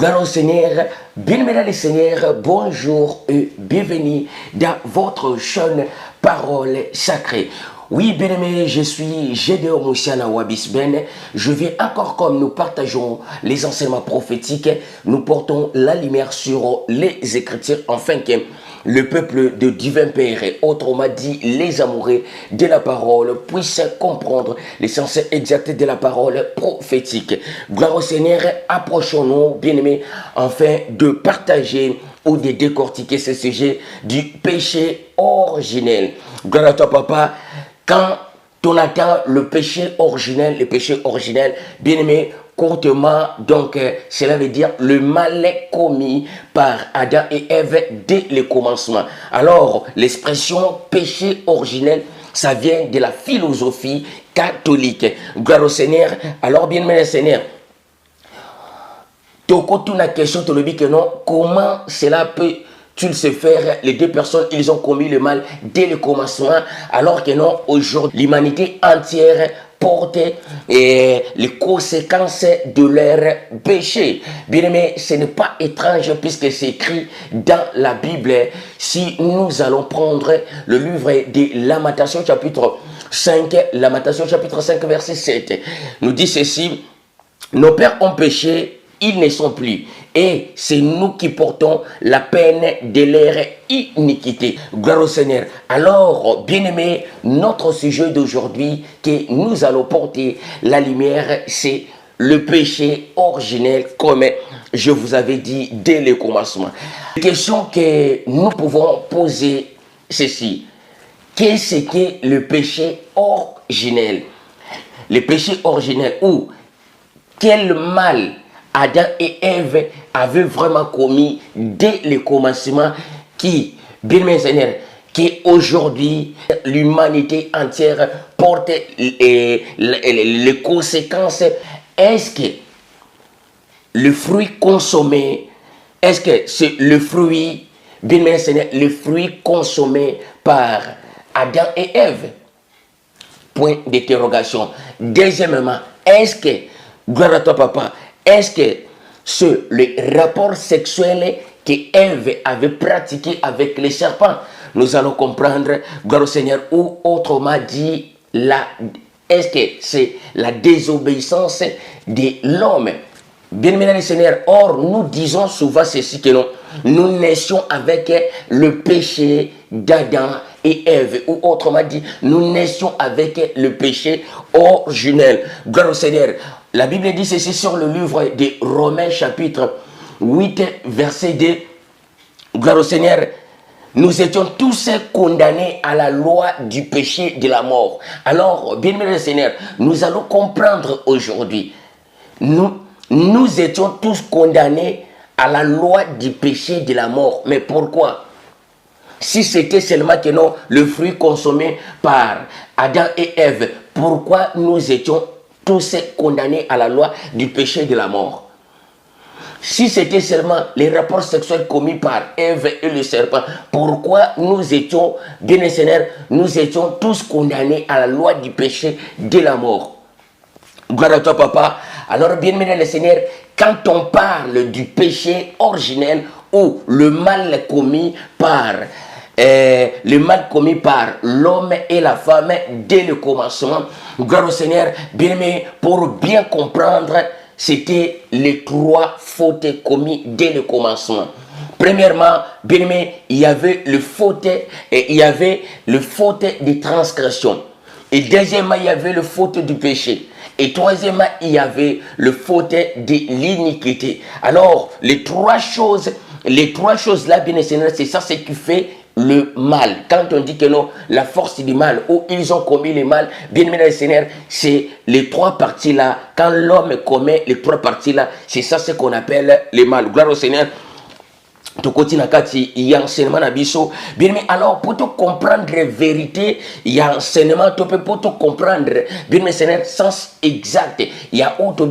Gloire au Seigneur, bien-aimés les Seigneurs, bonjour et bienvenue dans votre chaîne Parole Sacrée. Oui, bien-aimés, je suis Gédéon Moussiana Wabisben. Je vais encore comme nous partageons les enseignements prophétiques, nous portons la lumière sur les Écritures afin que le peuple de divin Père, autrement dit les amoureux de la parole, puissent comprendre l'essence exacte de la parole prophétique. Gloire au Seigneur, approchons-nous, bien-aimés, afin de partager ou de décortiquer ce sujet du péché originel. Gloire à toi, papa. Quand on attend le péché originel, bien-aimé, courtement, donc cela veut dire le mal commis par Adam et Ève dès le commencement. Alors, l'expression péché originel, ça vient de la philosophie catholique. Gloire au Seigneur. Alors, bien-aimé Seigneur, tu la question, tu le dis que non, comment cela peut-il se faire? Les deux personnes, ils ont commis le mal dès le commencement, alors que non, aujourd'hui, l'humanité entière porte les conséquences de leur péché. Bien aimé, ce n'est pas étrange puisque c'est écrit dans la Bible. Si nous allons prendre le livre de Lamentation chapitre 5, Lamentation chapitre 5 verset 7, nous dit ceci: nos pères ont péché, ils ne sont plus. Et c'est nous qui portons la peine de leur iniquité. Gloire au Seigneur. Alors, bien-aimés, notre sujet d'aujourd'hui que nous allons porter la lumière, c'est le péché originel, comme je vous avais dit dès le commencement. La question que nous pouvons poser, ceci: qu'est-ce que le péché originel? Le péché originel, ou quel mal Adam et Ève avaient vraiment commis dès le commencement, qui, bien mes Seigneur, qui aujourd'hui l'humanité entière porte les conséquences. Est-ce que le fruit consommé, est-ce que c'est le fruit, bien mes Seigneur, le fruit consommé par Adam et Ève? Point d'interrogation. Deuxièmement, est-ce que, gloire à toi papa, est-ce que c'est le rapport sexuel que Ève avait pratiqué avec les serpents? Nous allons comprendre, gloire au Seigneur, ou autrement dit, est-ce que c'est la désobéissance de l'homme? Bien-aimés les Seigneurs, or nous disons souvent ceci, que nous naissions avec le péché d'Adam et Ève, ou autrement dit, nous naissions avec le péché originel. Gloire au Seigneur. La Bible dit ceci sur le livre de Romains chapitre 8 verset 2. Gloire au Seigneur. Nous étions tous condamnés à la loi du péché de la mort. Alors, bien-aimés Seigneur, nous allons comprendre aujourd'hui. Nous étions tous condamnés à la loi du péché de la mort. Mais pourquoi? Si c'était seulement que non, le fruit consommé par Adam et Ève, pourquoi nous étions tous condamnés à la loi du péché de la mort? Si c'était seulement les rapports sexuels commis par Ève et le serpent, pourquoi nous étions, bien Seigneur, nous étions tous condamnés à la loi du péché de la mort? Gloire à toi, papa. Alors, bien-aimé le Seigneur, quand on parle du péché originel ou le mal commis par l'homme et la femme dès le commencement, gloire au Seigneur, bien-aimé, pour bien comprendre, c'était les trois fautes commises dès le commencement. Premièrement, bien-aimé, il y avait le faute de transgression. Et deuxièmement, il y avait le faute du péché. Et troisièmement, il y avait le faute de l'iniquité. Alors, les trois choses là, bien Seigneur, c'est ça ce qui fait le mal. Quand on dit que non, la force du mal, ou ils ont commis le mal, bien aimé Seigneur, c'est les trois parties là. Quand l'homme commet les trois parties là, c'est ça ce qu'on appelle le mal. Gloire au Seigneur. Il y a enseignement à biso. Bien, mais alors, pour te comprendre la vérité, il y a enseignement, pour te comprendre, bien, mais Seigneur, sens exact. Il y a autre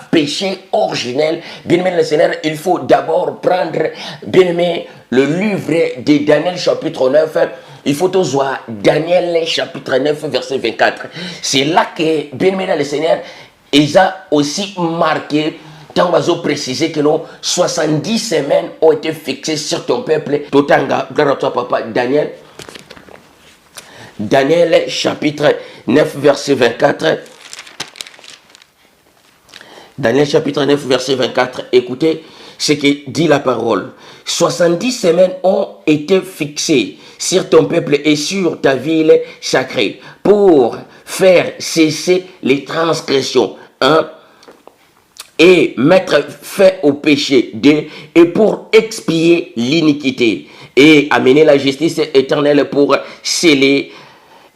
péché originel. Bien, mais le Seigneur, il faut d'abord prendre, bien, mais le livre de Daniel, chapitre 9. Il faut tous voir Daniel, chapitre 9, verset 24. C'est là que, bien, mais le Seigneur, il a aussi marqué tant vas préciser que non, 70 semaines ont été fixées sur ton peuple. Totanga, gloire à toi, papa. Daniel, chapitre 9, verset 24. Daniel, chapitre 9, verset 24. Écoutez ce que dit la parole. 70 semaines ont été fixées sur ton peuple et sur ta ville sacrée pour faire cesser les transgressions. 1. Et mettre fin au péché. 2. Et pour expier l'iniquité. Et amener la justice éternelle pour sceller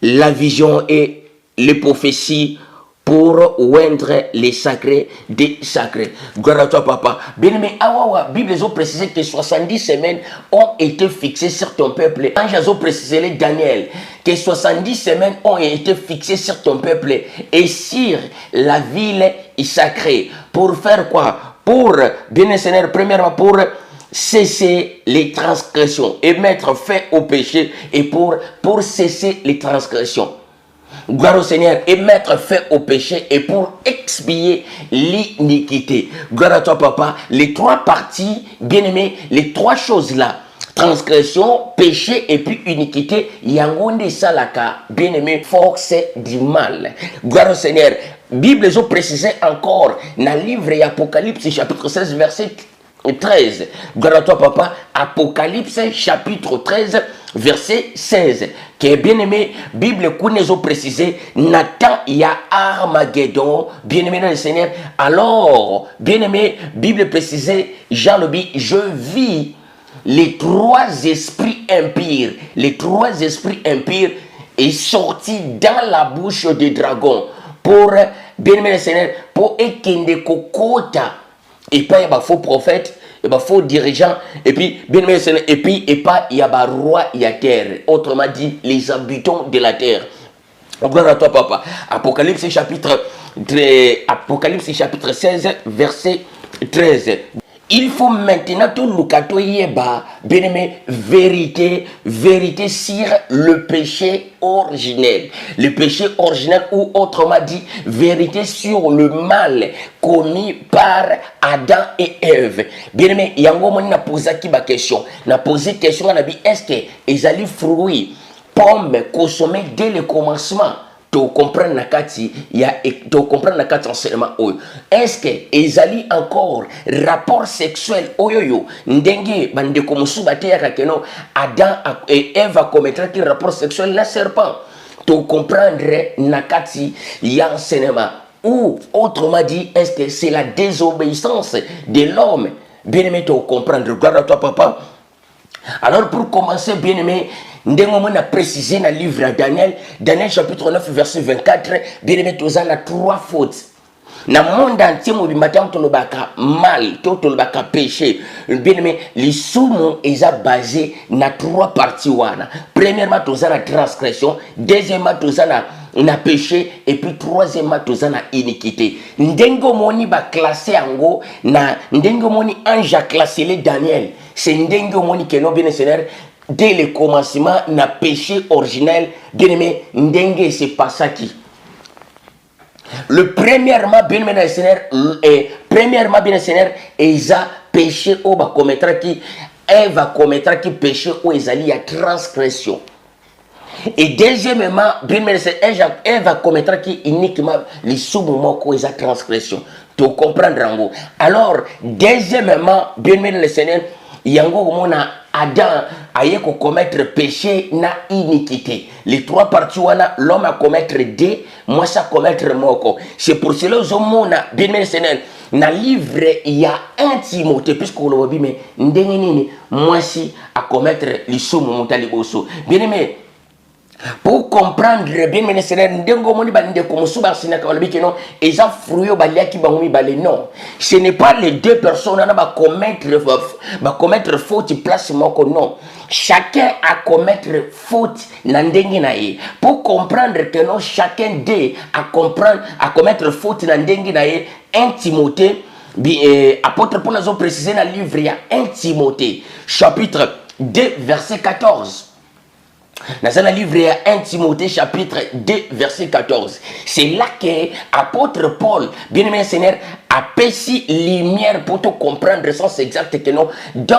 la vision et les prophéties, pour oindre les sacrés des sacrés. Gloire à toi, papa. Bien aimé, Bible a précisé que 70 semaines ont été fixées sur ton peuple. Ange a précisé, Daniel, que 70 semaines ont été fixées sur ton peuple et sur la ville sacrée. Pour faire quoi? Pour, bien aimé Seigneur, premièrement, pour cesser les transgressions et mettre fin au péché et pour cesser les transgressions. Gloire au Seigneur, et mettre fin au péché et pour expier l'iniquité. Gloire à toi, papa. Les trois parties, bien aimés, les trois choses là, transgression, péché et puis iniquité, yangonde salaka, bien aimé, force du mal. Gloire au Seigneur. Bible a précisé encore dans le livre Apocalypse chapitre 16 verset 13. Gloire à toi, papa. Apocalypse chapitre 13 verset 16. Qui est bien aimé, Bible nous a précisé, Nathan y a Armageddon, bien aimé dans le Seigneur. Alors, bien aimé, Bible précisé, Jean le dit, je vis les trois esprits impurs. Les trois esprits impurs est sorti dans la bouche des dragons pour, bien aimé le Seigneur, pour ekende kokota. Et pas il y a faux prophète, il y a faux dirigeant, et puis bien aimé Seigneur, et puis et pas il y a roi, il y a terre. Autrement dit, les habitants de la terre. Gloire à toi, papa. Apocalypse chapitre 16, verset 13. Il faut maintenant tout le yeba, bien aimé, vérité sur le péché originel. Le péché originel, ou autrement dit, vérité sur le mal commis par Adam et Ève. Bien aimé, yango moni na posé ma question. Na posé question, on a dit, est-ce que les ali fruits, pommes consommées dès le commencement? Tu comprends nakati enseignement oyo. Est-ce que ezali encore rapport sexuel oyoyo ndenge bande komusu bateya keno Adam et Ève a commettre quel rapport sexuel la serpent. Tu comprendre nakati ya enseignement, ou autrement dit, est-ce que c'est la désobéissance de l'homme? Bien aimé, tu comprendre. Gloire à toi, papa. Alors pour commencer, bien aimé, on a précisé dans le livre de Daniel chapitre 9 verset 24, bien aimé, tu as trois fautes. Dans le monde entier, tu as mal, tu as péché. Bien aimé, les soumons sont basés dans trois parties. Premièrement, tu as la transgression. Deuxièmement, tu as na péché. Et puis troisièmement, tu as la iniquité. Ndengo moni ba classé ango na ndengo moni ange a classé les Daniel. C'est ndengo moni que non bien Seigneur. Dès le commencement, na péché originel, bien aimé, ndengue c'est pas ça qui. Le premièrement, bien aimé Seigneur, ils a péché au va commettre qui, elle va commettre qui péché ou ils allaient à transgression. Et deuxièmement, bien aimé Seigneur, elle va commettre qui uniquement les sous-moments où ils a transgression. Tu comprends en alors, deuxièmement, bien aimé le Seigneur, yango mona Adam a commettre péché na iniquité. Les trois parties l'homme a commettre deux, moi ça commettre moko. C'est pour cela que mona bien aimé Seigneur, na livre il y a un Timothée puisque on le dit mais ndengi moi si à commettre les sous mon taliboso. Bien aimé, pour comprendre bien aimé Seigneur, ndengo moni bande comme souba sinaka wala bikeno et ça fruit balia ki bangomi balé non. Ce n'est pas les deux personnes qui va commettre faute place moko non. Chacun a commettre faute ndengi na ye. Pour comprendre que non chacun d'eux a commettre faute ndengi na ye. 1 Timothée apôtre Paul a précisé dans le livre il y a 1 Timothée chapitre 2 verset 14. Dans un livre à 1 Timothée chapitre 2 verset 14. C'est là que l'apôtre Paul, bien aimé Seigneur, a péché lumière pour te comprendre le sens exact que non. Dans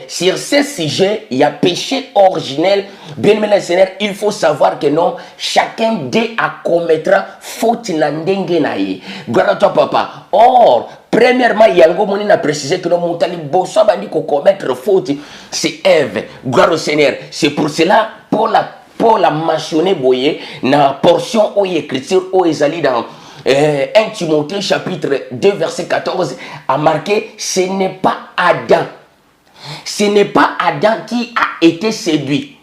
sur ce sujet, il y a péché originel. Bien aimé Seigneur, il faut savoir que non, chacun d'eux commettra faute n'andenge naïe. Gloire à toi papa. Or, premièrement, Yango Moni a précisé que le montali bosso bandi ko commettre faute, c'est Ève. Gloire au Seigneur. C'est pour cela, pour la mentionner boye, na portion où écriture où ezali dans 1 Timothée chapitre 2 verset 14 a marqué, ce n'est pas Adam. Ce n'est pas Adam qui a été séduit.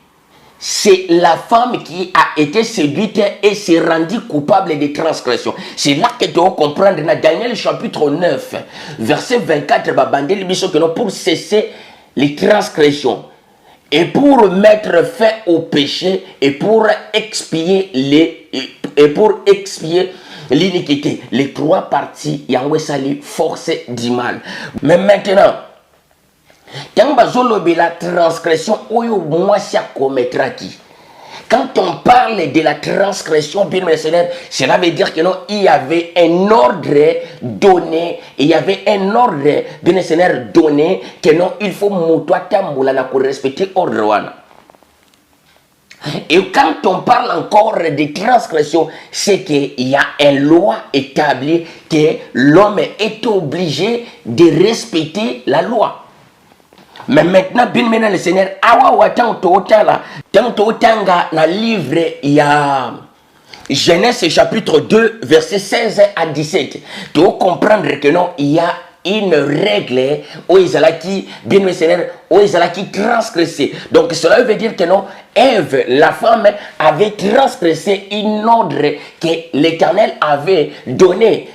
C'est la femme qui a été séduite et s'est rendue coupable de transgression. C'est là que tu dois comprendre dans Daniel chapitre 9, verset 24, pour cesser les transgressions et pour mettre fin au péché et pour expier l'iniquité. Les trois parties, Yahweh sali force du mal. Mais maintenant, quand la transgression, quand on parle de la transgression, bien Seigneur, cela veut dire que non, il y avait un ordre donné, bien Seigneur, donné, que non, il faut respecter l'ordre. Et quand on parle encore de transgression, c'est qu'il y a une loi établie que l'homme est obligé de respecter la loi. Mais maintenant, bien maintenant, le Seigneur, tant dans le livre, il y a Genèse chapitre 2, verset 16 à 17. Tu dois comprendre que non, il y a une règle où ils allaient bien le Seigneur, où ils allaient transgresser. Donc cela veut dire que non, Ève, la femme, avait transgressé une ordre que l'Éternel avait donné.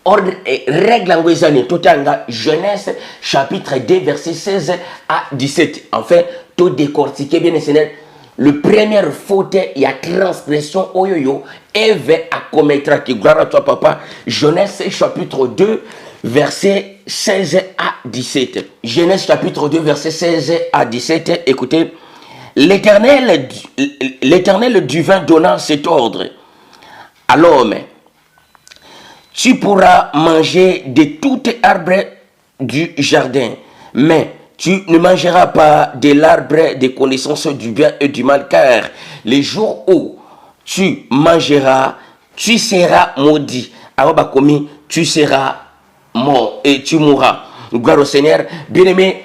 Ordre et règle en Wezani, tout en Genèse chapitre 2 verset 16 à 17. Enfin, tout décortiquer bien le Seigneur. Le première faute, il y a transgression oyoyo. Ève a commettra qui gloire à toi papa. Genèse chapitre 2 verset 16 à 17. Genèse chapitre 2 verset 16 à 17. Écoutez, l'Éternel du vin donnant cet ordre à l'homme. Tu pourras manger de tout arbre du jardin, mais tu ne mangeras pas de l'arbre de connaissance du bien et du mal, car les jours où tu mangeras, tu seras maudit. Arobakomi, tu seras mort et tu mourras. Gloire au Seigneur. Bien aimé,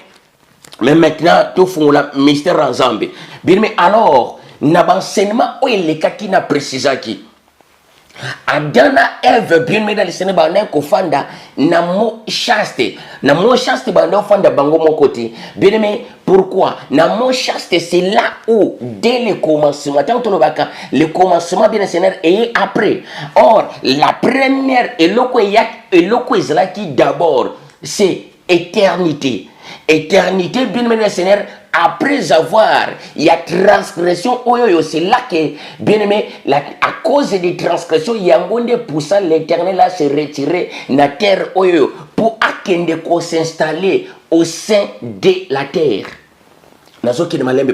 mais maintenant, tout font le mystère en Zambie. Bien aimé, alors, n'abansenement où il est qui n'a précisé qui. Adana Eve bien me dans le Sénégal n'a qu'au fanda na mo chaste banda fanda bango mon côté bien mais pourquoi na mo chaste c'est là où dès le commencement tant le commencement bien Seigneur et après or la première et le là qui d'abord c'est éternité bien me Seigneur. Après avoir, il y a transgression, c'est là que, bien aimé, à cause des transgressions, il y a un bon poussant l'Éternel à se retirer de la terre pour s'installer au sein de la terre.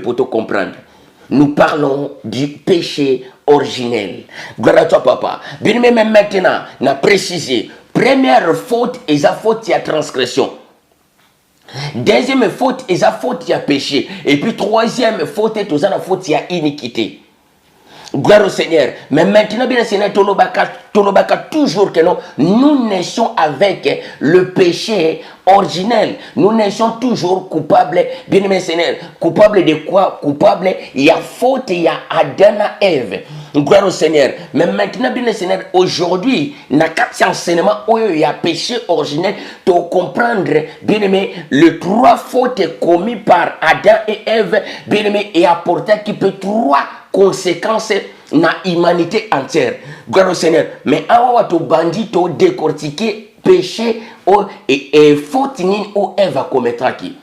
Pour te comprendre, nous parlons du péché originel. Gloire à toi, papa. Bien aimé, même maintenant, on a précisé, première faute, et la faute, il y a transgression. Deuxième faute, il y a faute, il y a péché. Et puis troisième faute, il y a faute, il y a iniquité. Gloire au Seigneur. Mais maintenant, bien Seigneur, Tolobaka, toujours que non, nous naissons avec le péché originel. Nous naissons toujours coupables. Bien aimé Seigneur, coupables de quoi? Coupables, il y a faute, il y a Adam et Ève. Gloire au Seigneur. Mais maintenant, bien Seigneur, aujourd'hui, dans quatre enseignements où il y a péché originel, tu comprendre, bien aimé, les trois fautes commises par Adam et Ève, bien aimé, et apporter qui peut trois conséquences na humanité entière. Gloire au Seigneur. Mais awa to bandit to décortiquer péché et faute ni ou Ève va commettre qui.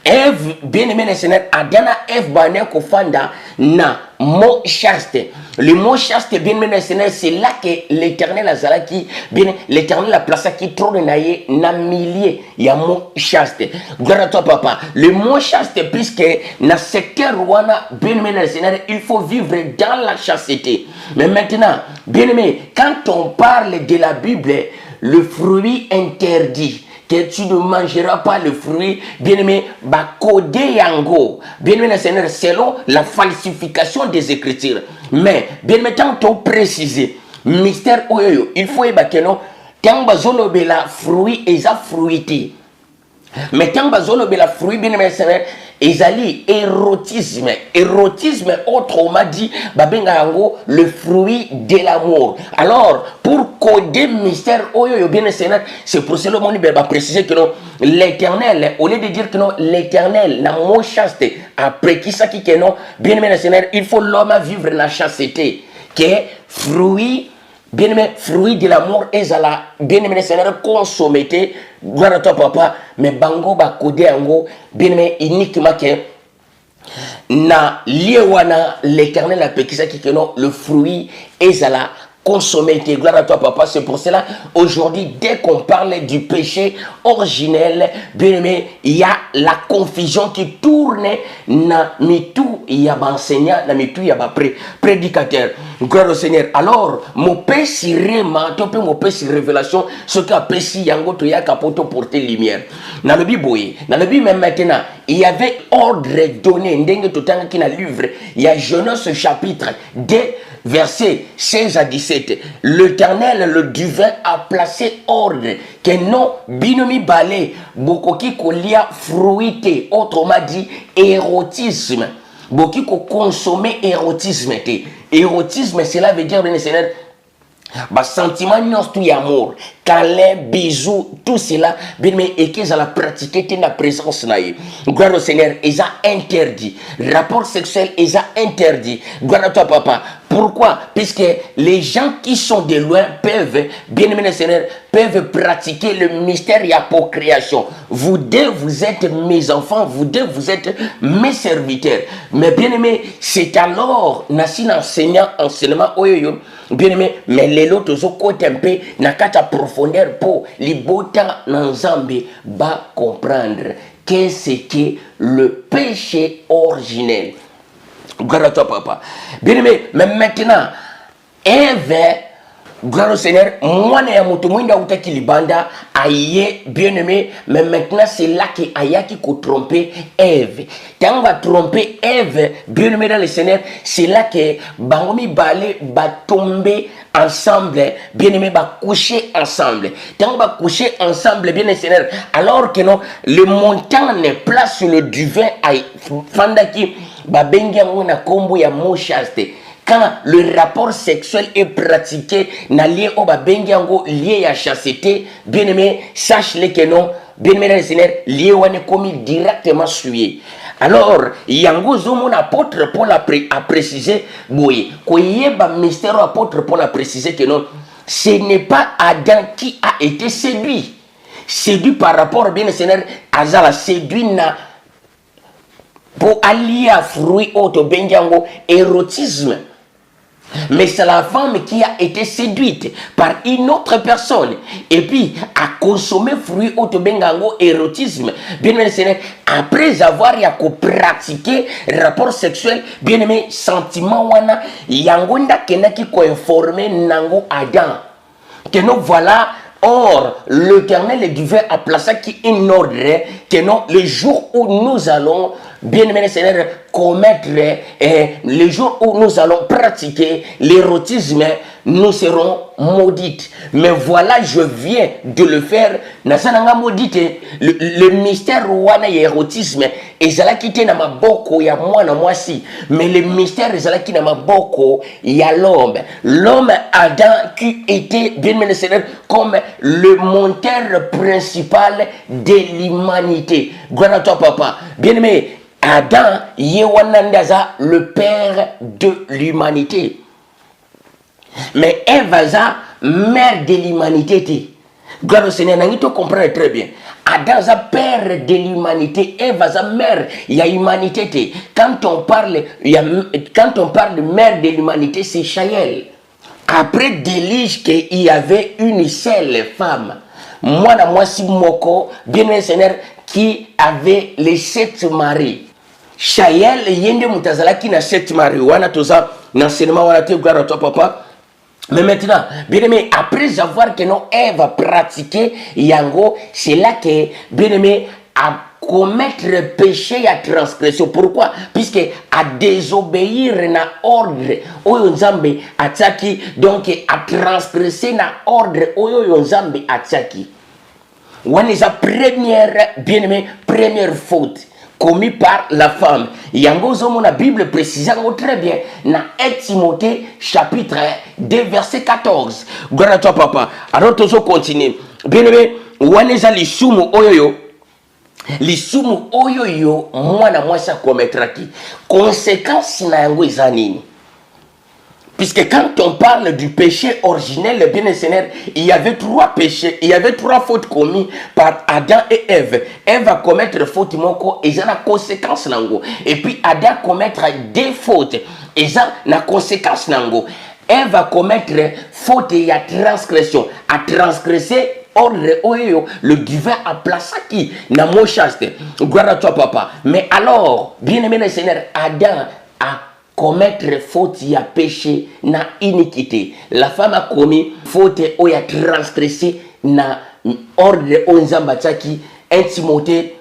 Ève, bien-aimé le Seigneur, Adana Ève Banen Kofanda na mot chaste. Le mot chaste, bien-aimé le Seigneur, c'est là que l'Éternel a zalaki, bien l'Éternel a placé qui trône naïe na millier. Il y a mot chaste. Gloire à toi, papa. Le mot chaste, puisque dans secteur wana, bien-aimé le Seigneur, il faut vivre dans la chasteté. Mais maintenant, bien-aimé, quand on parle de la Bible, le fruit interdit, que tu ne mangeras pas le fruit, bien-aimé, bakode yango, bien-aimé, Seigneur, selon la falsification des Écritures. Mais, bien-aimé, tant qu'on précise, mystère, il faut que non, tant que la fruit, et ça fruité. Mais tant que la fruit, bien-aimé, Seigneur, ezali érotisme. Érotisme, autrement dit, babengango, le fruit de l'amour. Alors, pour coder mystère, bien Seigneur, c'est pour cela que je vais préciser que non, l'Éternel, au lieu de dire que non, l'Éternel, la mot chaste, après qui ça qui que non, bien aimé Seigneur, il faut l'homme vivre la chasteté, qui est fruit. Bien-aimé, fruit de l'amour, ezala, bien-aimé, Seigneur, consommé, gloire à toi, papa, mais bango, ba, kodé, ango, bien-aimé, uniquement que, na, liewana, l'Éternel a péqué ça qui que non, le fruit, ezala, consommé, gloire à toi, papa. C'est pour cela, aujourd'hui, dès qu'on parle du péché originel, bien-aimé, il y a la confusion qui tourne, na, mitou, il y a enseignant, na, mitou, il y a prédicateur. Gloire au Seigneur. Alors, mon père si réma, mon père si révélation, ce qu'a péché yango to ya kapoto porter lumière. Dans le Bible, dans le Bible même maintenant, il y avait ordre donné, ndenge to tanga qui na livre, il y a Genèse chapitre 2, versets 16 à 17. L'Éternel, le divin, a placé ordre que non, binomi balé, bokoki kolia fruité, autrement dit, érotisme. Boki ko consommer érotisme. Érotisme, cela veut dire, bien Seigneur, bah sentiment non tout amour, câlin, bisous, tout cela, bien mais et qu'ils la pratiquer dans la présence naïe. Gloire au Seigneur, ils a interdit. Rapport sexuel, ils a interdit. Gloire à toi, papa. Pourquoi? Puisque les gens qui sont de loin peuvent, bien aimé Seigneur, peuvent pratiquer le mystère et la procréation. Vous deux, vous êtes mes enfants, vous deux, vous êtes mes serviteurs. Mais bien aimé, c'est alors, nasi enseignement, bien aimé, mais les autres côté un peu, na kata profondeur pour les bota n'ensemble va comprendre qu'est-ce que le péché originel. Gloire à toi, papa. Bien aimé, mais maintenant, Ève, gloire au Seigneur, moi, ne yamuto mwinda uta kilibanda, aïe, bien aimé, mais maintenant, c'est là que Aya qui a trompé Ève. Quand on va tromper Ève, bien aimé dans le Seigneur, c'est là que Bangomi Balé va tomber ensemble, bien aimé, va coucher ensemble. Quand on va coucher ensemble, bien aimé Seigneur, alors que non, le montant n'est pas sur le divin, aïe, Fandaki, babengia mona kombo ya mo chaste. Quand le rapport sexuel est pratiqué, na lié au babengia ngo lié à chasteté, bien aimé, sache-le que non, bien aimé le Seigneur, lié wane commis directement suivi. Alors, yango zomo apôtre Paul a précisé, boy, koyeba mystère apôtre Paul a précisé que non, ce n'est pas Adam qui a été séduit. Séduit par rapport, bien le Seigneur, Azala séduit na pour allier à fruit auto benjango érotisme. Mais c'est la femme qui a été séduite par une autre personne et puis a consommé fruit auto benjango érotisme. Bien aimé Seigneur, après avoir pratiqué rapport sexuel, bien aimé sentiment wana yango ndakena ki ko informer nango Adam. Que nous voilà. Or, l'Éternel est divin a placé qui une ordre que non, le jour où nous allons, bien aimé Seigneur, commettre, le jour où nous allons pratiquer l'érotisme, nous serons maudites. Mais voilà, je viens de le faire. Nasananga maudite, le mystère wana érotisme, et zala quitté na maboko ya moi na moi si. Mais le mystère zala qui na maboko ya l'homme. L'homme Adam qui était, bien aimé Seigneur, comme le monteur principal de l'humanité. Gloire à toi, papa. Bien aimé, Adam, Yewanandaza, le père de l'humanité. Mais Ève, mère de l'humanité. Gloire au Seigneur, tu comprends très bien. Adam est père de l'humanité, Ève est mère, il y a humanité. Quand on parle de mère de l'humanité, c'est Chaël. Après délige qu'il y avait une seule femme. Moi, si moko, bien le Seigneur, qui avait les 7 maris. Chaël, yende mutazala qui n'a 7 maris. Wana toza, l'enseignement, wana te gloire à toi, papa. Mais maintenant, bien aimé, après avoir que non, Ève va pratiquer Yango, c'est là que, bien aimé, à commettre péché à transgression. Pourquoi? Puisque à désobéir na ordre, oyo nzambe ataki, donc à transgresser na ordre, oyo nzambe ataki. On est la première, bien aimé, première faute commis par la femme. Yango zomo la Bible précise très bien dans 1 Timothée chapitre 2 verset 14. Gloire à toi papa. Alors tous continuer. Bien aimé, waneza lisumu oyoyo. Lisumu oyoyo mwana mwasa commettra qui. Conséquence na yango ezanini. Puisque quand on parle du péché originel, bien le Seigneur, il y avait 3 péchés, il y avait 3 fautes commises par Adam et Ève. Ève va commettre faute moko et ça a conséquence nango. Et puis Adam commettre 2 fautes et ça a conséquence nango. Ève va commettre faute et à transgression, à transgresser ordre oyo le divin a placé qui na mon chaste. Gloire à toi papa. Mais alors, bien aimé le Seigneur, Adam a commettre faute, il y a péché, na iniquité. La femme a commis faute, il y a transgressé, na ordre onzambataki, 1 Timothée,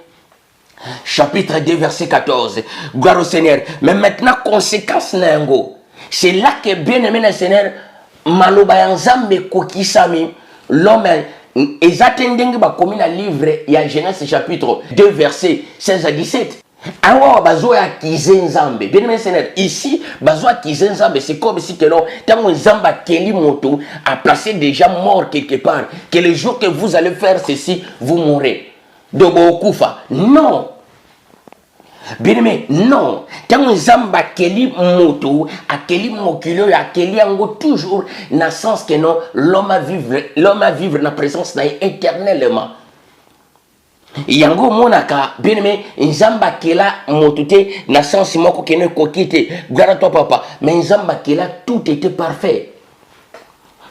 chapitre 2, verset 14. Gloire au Seigneur. Mais maintenant, conséquence nango. C'est là que bien aimé le Seigneur, maloba nzambe kokisami, l'homme ils attendent ba commis na livre, il y a Genèse chapitre 2, verset 16 à 17. Awa bazoa kize nzambe. Bien aimé Seigneur, ici bazoa kize nzambe, c'est comme si que non, tant nzamba keli moto a placé déjà mort quelque part, que le jour que vous allez faire ceci, vous mourrez. Donc okufa. Non. Bien aimé, non. Tant nzamba keli moto, a keli mokilo, a keli ango toujours na sens que non, l'homme a vivre na présence na éternellement. Yango monaka bien aimé nzamba kela motute na sens moko kene kokite gloire à toi papa mais nzamba kela tout était parfait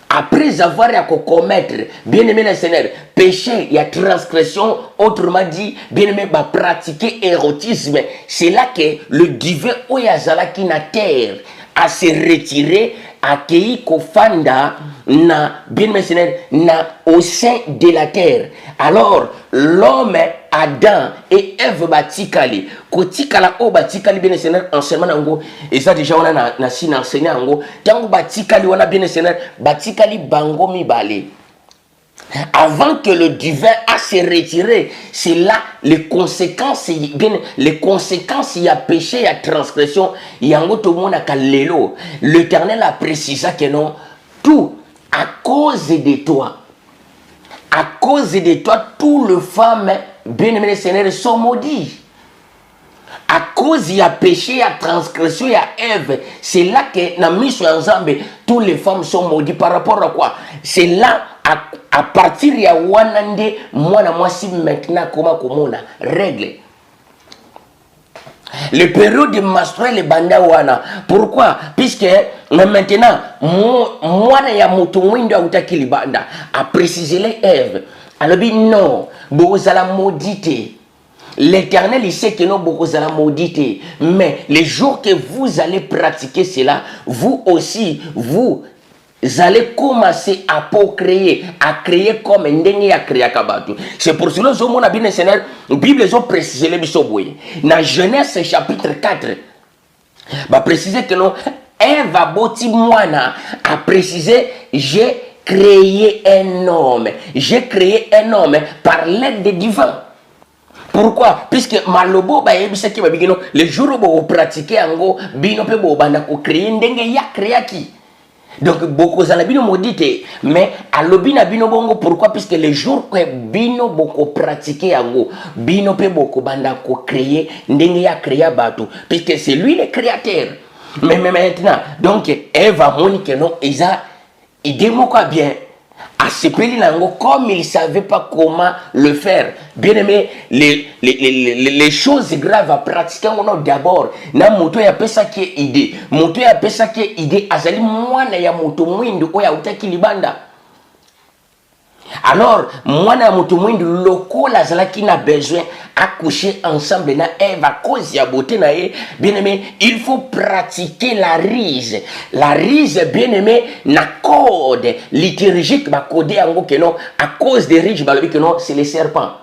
après avoir à commettre bien aimé le Seigneur péché il y a transgression autrement dit bien aimé ba pratiquer érotisme c'est là que le divin oyazala qui na terre a se retirer accueilli kofanda na bien aimé Seigneur na au sein de la terre. Alors l'homme Adam et Ève batikali kotikala o batikali bien Seigneur enseignement nango et ça déjà on a na si enseigné nango tango batikali wana bien Seigneur batikali bango mibale. Avant que le divin a se retiré, c'est là les conséquences, bien les conséquences, il y a péché, il y a transgression, il y a un autre monde à Kalelo. L'Éternel a précisé que non, tout à cause de toi. À cause de toi, tous les femmes, bien aimés Seigneur, sont maudits. À cause il y a péché, il y a transgression, il y a Ève. C'est là que dans mission ensemble, toutes les femmes sont maudites. Par rapport à quoi? C'est là, à partir de Wanande, moi si maintenant comment on a règle. Le période de menstruel est banda wana. Pourquoi? Puisque maintenant, moi na ya moto windo utakili banda a précisé les Ève. Alors non, vous allez mauditer. L'Éternel, il sait que nous, beaucoup allons mauditer. Mais les jours que vous allez pratiquer cela, vous aussi, vous allez commencer à procréer, à créer comme un dernier à créer à Kabatu. C'est pour cela que mon abîme Seigneur, la Bible a précisé les bisoboués. Dans Genèse chapitre 4, va préciser que non, Ève a boti moana, a précisé, j'ai créé un homme. J'ai créé un homme par l'aide des divins. Pourquoi? Puisque malobo ba yebisa ki ba bigino le jour où vous pratiquez ango bino pe bo banda ko créer ndenge ya créa ki. Donc beaucoup za bino modité mais alobi na bino bongo pourquoi? Puisque le jour que bino boko pratiquer ango bino pe boko banda ko créer ndenge ya créa bato puisque c'est lui le créateur. Mais maintenant donc Ève a moni que non isa idée moko bien a asepeli nango comme il savait pas comment le faire. Bien aimé, les choses graves à pratiquer d'abord na moto ya pesa ki idée, moto ya pesa ki idée azali mwana ya moto mwindu oya utaki libanda. Alors, mwana ya moto mwindu lokola zalaki na besoin accoucher ensemble na Ève à cause ya beauté na ye. Bien aimé, il faut pratiquer la ruse. La ruse, bien aimé, na code liturgique ba code yango que non à cause des riches ba que non c'est les serpents.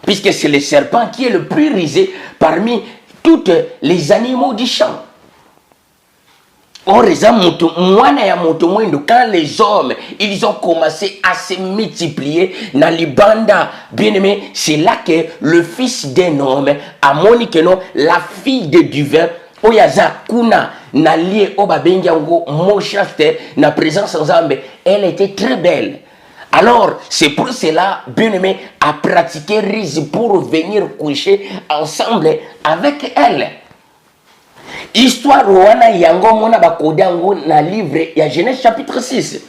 Puisque c'est le serpent qui est le plus risé parmi tous les animaux du champ. Or, quand les hommes, ils ont commencé à se multiplier dans les bandes, bien aimé, c'est là que le fils d'un homme a moniqué la fille de Duvain, Oyaza Kuna, na lié au babengiango, mochaste, na présence ensemble, elle était très belle. Alors, c'est pour cela, bien aimé, à pratiquer Riz pour venir coucher ensemble avec elle. Histoire wana yango mona bakodango na livre ya Genèse chapitre 6.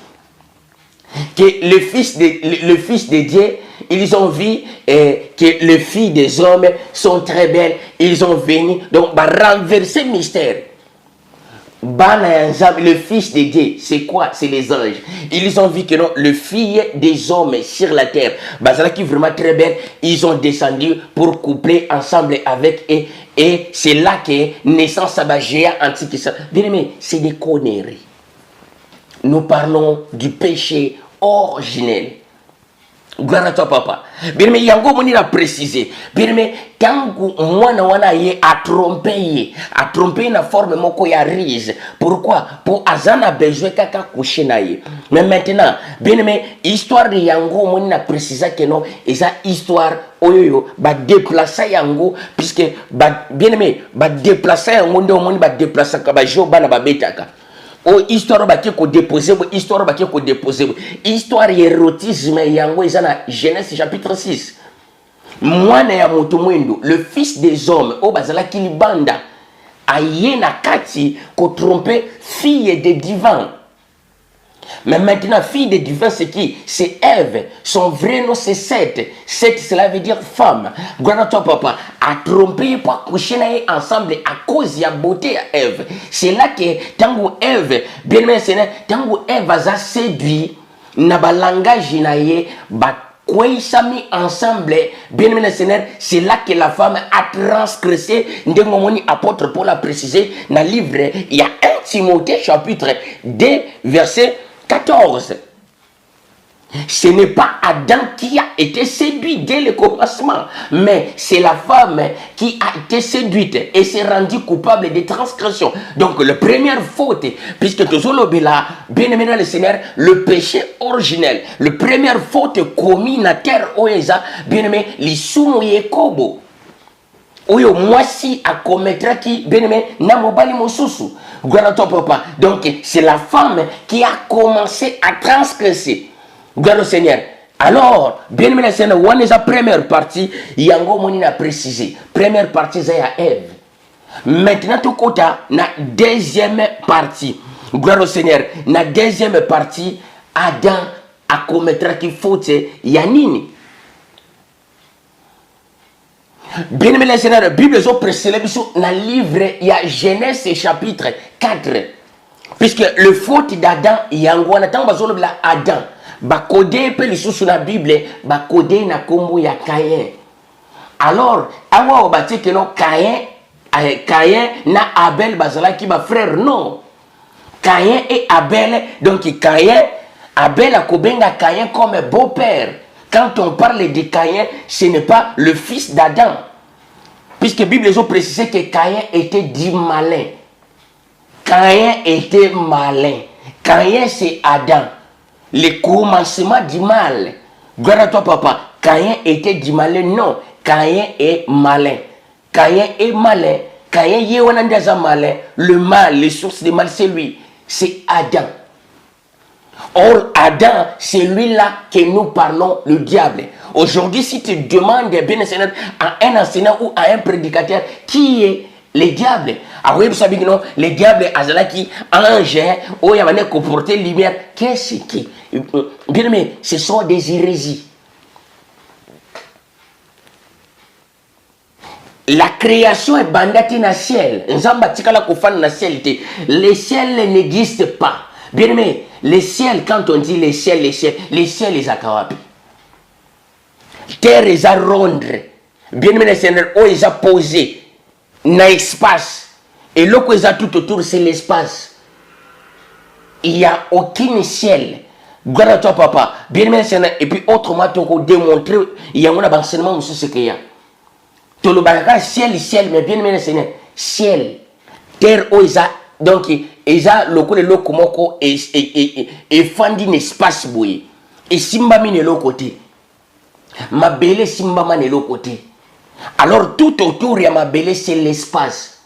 Que le fils de Dieu, ils ont vu que les filles des hommes sont très belles, ils ont venu donc renverser le mystère. Le fils de Dieu, c'est quoi? C'est les anges. Ils ont vu que non, le fils des hommes sur la terre, Bazala qui est vraiment très belle, ils ont descendu pour coupler ensemble avec eux. Et c'est là que naissance à géant antique. Bien aimé, c'est des conneries. Nous parlons du péché originel. Gloire à toi, papa. Bien aimé, yango moni l'a précisé. Bien aimé, tangu mwana wana ye a trompé na forme moko ya rise. Pourquoi? Pour azana besoin kaka coucher na ye. Mais maintenant, bien aimé, histoire de yango moni l'a précisé que non, et ça histoire oyoyo ba déplacer yango puisque bien aimé, ba déplacer yango ndo moni ba déplacer ka ba jo bana ba betaka. Oh, histoire baki ko déposer, histoire baki ko déposer. Histoire érotisme yango ezana Genèse chapitre 6. Mwana ya moto mwendo, le fils des hommes, o bazala kilibanda, ayena kati ko tromper fille de divin. Mais maintenant, fille de divin, c'est qui? C'est Ève. Son vrai nom, c'est Seth. Seth, cela veut dire femme. Gloire à toi, papa. A trompé pour coucher ensemble à cause de la beauté à Ève. C'est là que, tango Ève, bien aimé, tango Ève a séduit, n'a pas langage naie, mis ensemble, bien aimé, c'est là que la femme a transgressé. Ndengomoni apôtre Paul a précisé dans le livre, il y a 1 Timothée chapitre 2, verset 14. Ce n'est pas Adam qui a été séduit dès le commencement, mais c'est la femme qui a été séduite et s'est rendue coupable de transgression. Donc, la première faute, puisque toujours le bien aimé dans le Seigneur, le péché originel, la première faute commise na terre oeza, bien aimé, l'issumouye kobo. Oyo mwasi a commettra qui bien aimé na mobali mosusu. Gloire à toi, papa. Donc, c'est la femme qui a commencé à transgresser. Gloire au Seigneur. Alors, bien aimé le Seigneur, on est la première partie, yango moni a précisé. Première partie, c'est à Ève. Maintenant, tout côté, na deuxième partie. Gloire au Seigneur. Na deuxième partie, Adam a commettra qui faute, yanini. Bien aimé les Seigneur, la Bible est précisée dans le livre, il y a Genèse chapitre 4. Puisque le faute d'Adam, il y a un Adam. Bakode pe lisusu na Bible, bakode na kombo ya Caïn. Alors, awa obati que non Caïn na Abel bazala ki ba frère non. Caïn et Abel, donc Caïn, Abel a kobenga Caïn comme beau-père. Quand on parle de Caïn, ce n'est pas le fils d'Adam. Puisque la Bible a précisé que Caïn était dit malin. Caïn était malin. Caïn, c'est Adam. Le commencement du mal. Gloire à toi, papa. Caïn était dit malin. Non. Caïn est malin. Caïn est malin. Caïn est malin. Le mal, les sources du mal, c'est lui. C'est Adam. Or, Adam, c'est lui-là que nous parlons, le diable. Aujourd'hui, si tu demandes bien à un enseignant ou à un prédicateur qui est Les diables. Ah oui, vous savez que non, les diables, azalaki, ange, oh, il y a une comporter lumière. Qu'est-ce qui? Bien aimé, ce sont des hérésies. La création est bandée dans le ciel. Le ciel n'existe pas. Bien aimé, le ciel, quand on dit le ciel, les akawapi. Terre est à rondre. Bien aimé, le Seigneur, oh, ils ont posé dans l'espace. Et là, qu'ils ont tout autour, c'est l'espace. Il n'y a aucun ciel. Gloire à toi, papa. Bien aimé, le Seigneur. Et puis, autrement, tu as démontré, il y a un enseignement aussi ce qu'il y a. Tout le bagage, ciel, mais bien aimé, le Seigneur. Ciel. Terre, oh, ils ont. Donc, ils ont le coup de l'eau, comment, et fandi l'espace, bouillé. Et Simba mine l'autre côté. Ma belle Simba man est l'autre côté. Alors tout autour de ma belle c'est l'espace.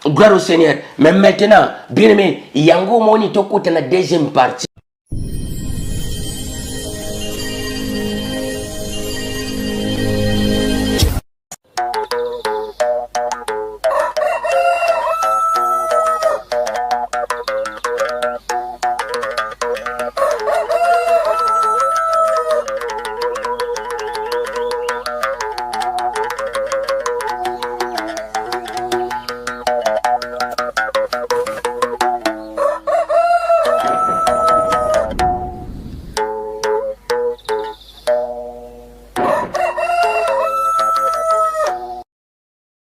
Gloire au Seigneur. Mais maintenant, bien aimé, il y a un moni to côté la deuxième partie.